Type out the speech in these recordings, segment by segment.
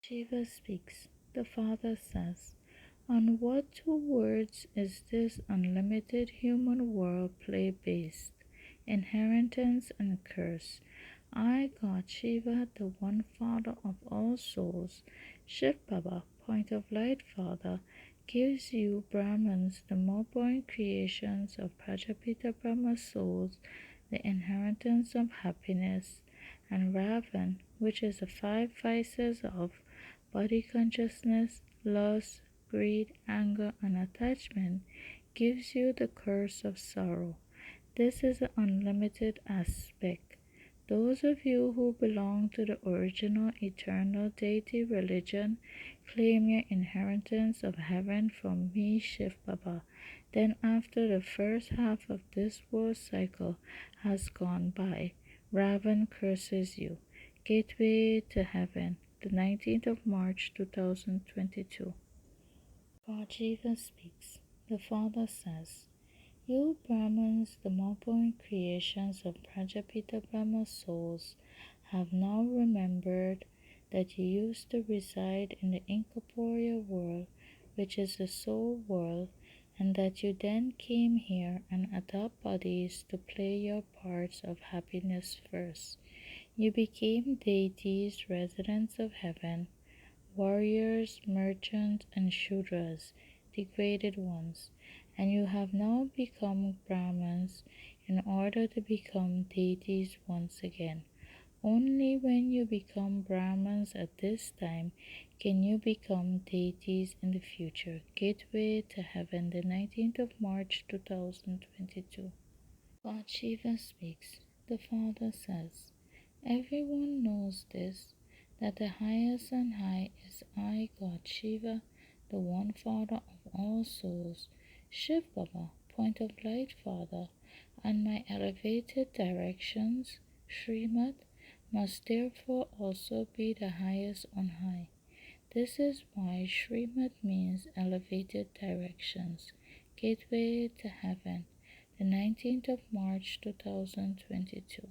Shiva speaks. The Father says, on what two words is this unlimited human world play based? Inheritance and curse. I, God Shiva, the one Father of all souls, Shiv Baba, point of light Father, gives you Brahmins, the more-born creations of Prajapita Brahma souls, the inheritance of happiness, and Ravan, which is the five vices of body consciousness, lust, greed, anger, and attachment, gives you the curse of sorrow. This is an unlimited aspect. Those of you who belong to the original eternal deity religion claim your inheritance of heaven from me, Shiv Baba. Then after the first half of this world cycle has gone by, Ravan curses you. Gateway to Heaven, the 19th of March 2022. God Shiva speaks. The Father says, you Brahmins, the more-born creations of Prajapita Brahma souls, have now remembered that you used to reside in the incorporeal world, which is the soul world, and that you then came here and adopt bodies to play your parts of happiness first. You became deities, residents of heaven, warriors, merchants, and Shudras, degraded ones, and you have now become Brahmins in order to become deities once again. Only when you become Brahmins at this time can you become deities in the future. Gateway to Heaven, the 19th of March 2022. God Shiva speaks. The Father says, everyone knows this, that the highest and high is I, God Shiva, the one Father of all souls, Shiv Baba, point of light Father, and my elevated directions, Srimad, must therefore also be the highest on high. This is why Srimad means elevated directions, gateway to heaven, the 19th of March 2022.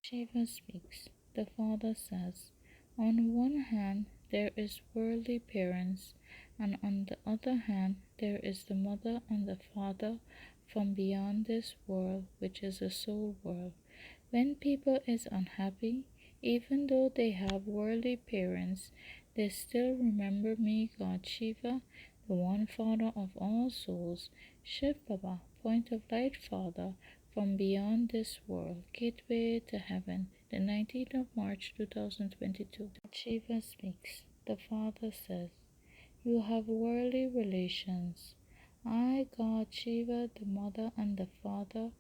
Shiva speaks. The Father says, on one hand there is worldly parents, and on the other hand there is the mother and the father from beyond this world, which is the soul world. When people is unhappy, even though they have worldly parents, they still remember me, God Shiva, the one Father of all souls, Shiv Baba, point of light Father, from beyond this world, gateway to heaven, the 19th of March 2022. Shiva speaks. The Father says, you have worldly relations. I, God Shiva, the mother and the father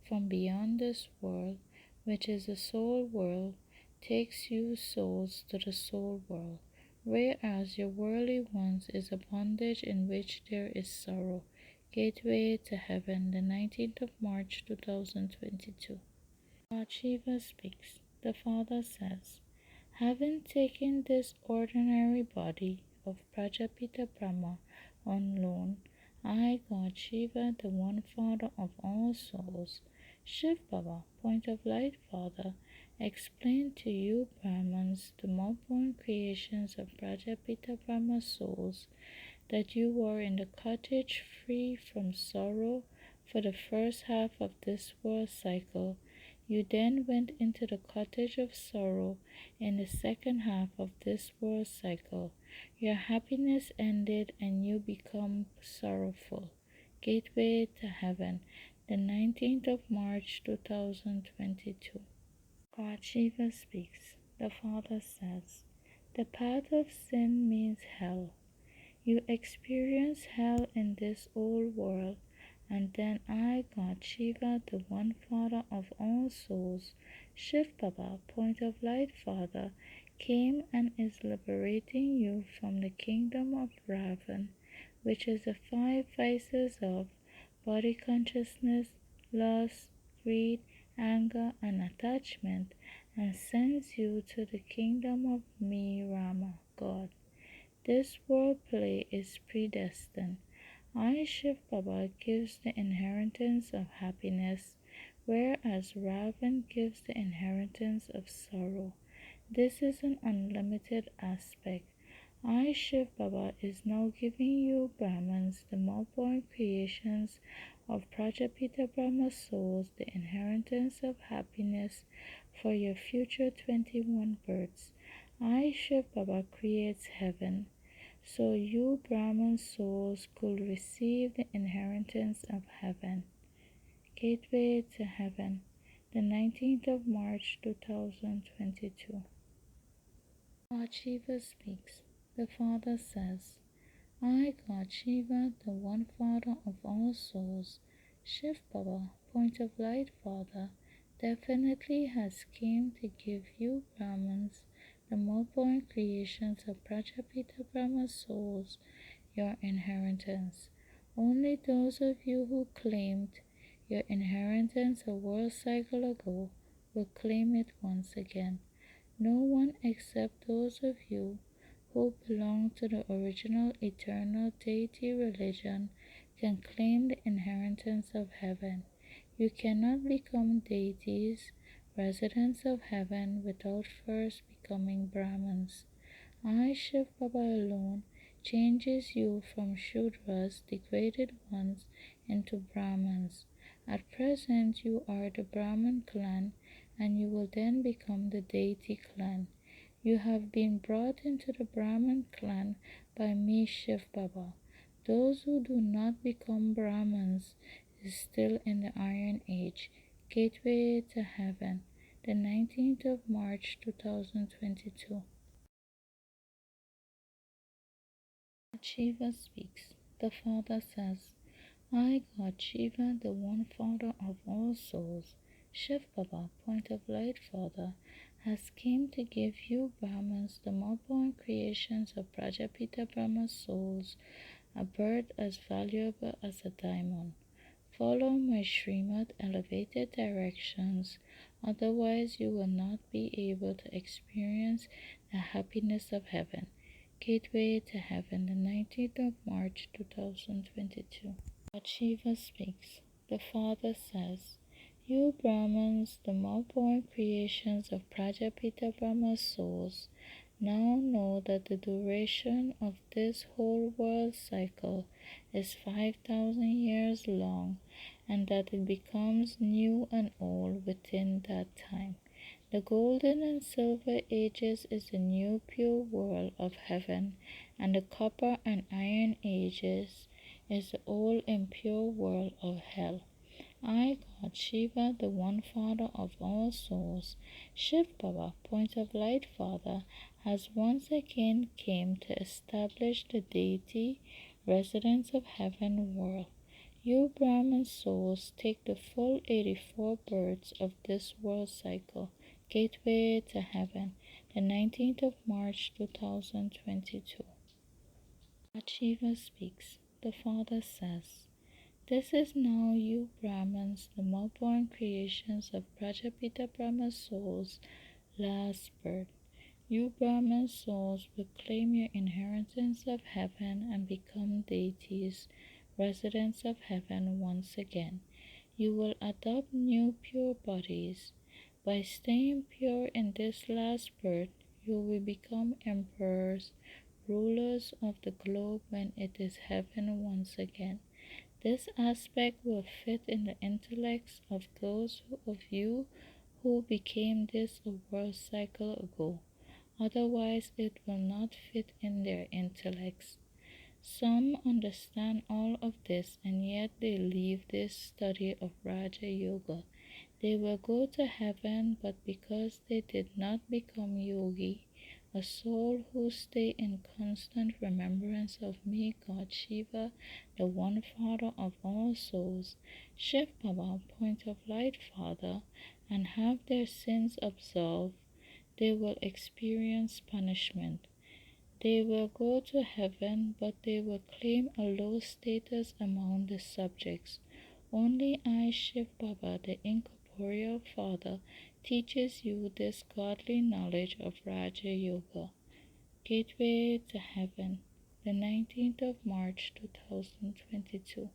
from beyond this world, which is the soul world, takes you souls to the soul world, whereas your worldly ones is a bondage in which there is sorrow. Gateway to Heaven, the 19th of March 2022. God Shiva speaks. The Father says, having taken this ordinary body of Prajapita Brahma on loan, I, God Shiva, the one Father of all souls, Shiv Baba, point of light Father, explain to you Brahmins, the more-born creations of Prajapita Brahma souls, that you were in the cottage free from sorrow for the first half of this world cycle. You then went into the cottage of sorrow in the second half of this world cycle. Your happiness ended and you become sorrowful. Gateway to Heaven, the 19th of March 2022. God Shiva speaks. The Father says, the path of sin means hell. You experience hell in this old world, and then I, God Shiva, the one Father of all souls, Shiv Baba, point of light Father, came and is liberating you from the kingdom of Ravan, which is the five vices of body consciousness, lust, greed, anger, and attachment, and sends you to the kingdom of me, Rama, God. This world play is predestined. I, Shiv Baba, gives the inheritance of happiness, whereas Ravan gives the inheritance of sorrow. This is an unlimited aspect. I, Shiv Baba, is now giving you Brahmins, the Malborn creations of Prajapita Brahma souls, the inheritance of happiness for your future 21 births. I, Shiv Baba, creates heaven, so you Brahman souls could receive the inheritance of heaven. Gateway to Heaven, the 19th of March 2022. God Shiva speaks. The Father says, I, God Shiva, the one Father of all souls, Shiv Baba, point of light Father, definitely has came to give you Brahmins, the more creations of Prajapita Brahma souls, your inheritance. Only those of you who claimed your inheritance a world cycle ago will claim it once again. No one except those of you who belong to the original eternal deity religion can claim the inheritance of heaven. You cannot become deities, residents of heaven, without first becoming Brahmins. I, Shiv Baba alone, changes you from Shudras, degraded ones, into Brahmins. At present, you are the Brahman clan, and you will then become the deity clan. You have been brought into the Brahman clan by me, Shiv Baba. Those who do not become Brahmins is still in the Iron Age. Gateway to Heaven, the 19th of March 2022. Shiva speaks. The Father says, I, God Shiva, the one Father of all souls, Shiv Baba, point of light Father, has came to give you Brahmins, the more creations of Prajapita Brahma souls, a bird as valuable as a diamond. Follow my Srimad elevated directions, otherwise you will not be able to experience the happiness of heaven. Gateway to Heaven, the 19th of March 2022. God Shiva speaks. The Father says, you Brahmins, the more creations of Prajapita Brahma souls, now know that the duration of this whole world cycle is 5,000 years long, and that it becomes new and old within that time. The golden and silver ages is the new pure world of heaven, and the copper and iron ages is the old impure world of hell. I, God Shiva, the one Father of all souls, Shiv Baba, point of light Father, has once again came to establish the deity, residence of heaven world. You Brahman souls take the full 84 births of this world cycle. Gateway to Heaven, the 19th of March 2022. God Shiva speaks. The Father says, this is now you Brahmins, the more creations of Prajapita Brahma souls, last birth. You Brahman souls will claim your inheritance of heaven and become deities, residents of heaven once again. You will adopt new pure bodies. By staying pure in this last birth, you will become emperors, rulers of the globe when it is heaven once again. This aspect will fit in the intellects of those of you who became this a world cycle ago. Otherwise, it will not fit in their intellects. Some understand all of this and yet they leave this study of Raja Yoga. They will go to heaven, but because they did not become yogi, a soul who stay in constant remembrance of me, God Shiva, the one Father of all souls, Shiv Baba, point of light Father, and have their sins absolved, they will experience punishment. They will go to heaven, but they will claim a low status among the subjects. Only I, Shiv Baba, the incorporeal Father, teaches you this godly knowledge of Raja Yoga. Gateway to Heaven, the 19th of March 2022.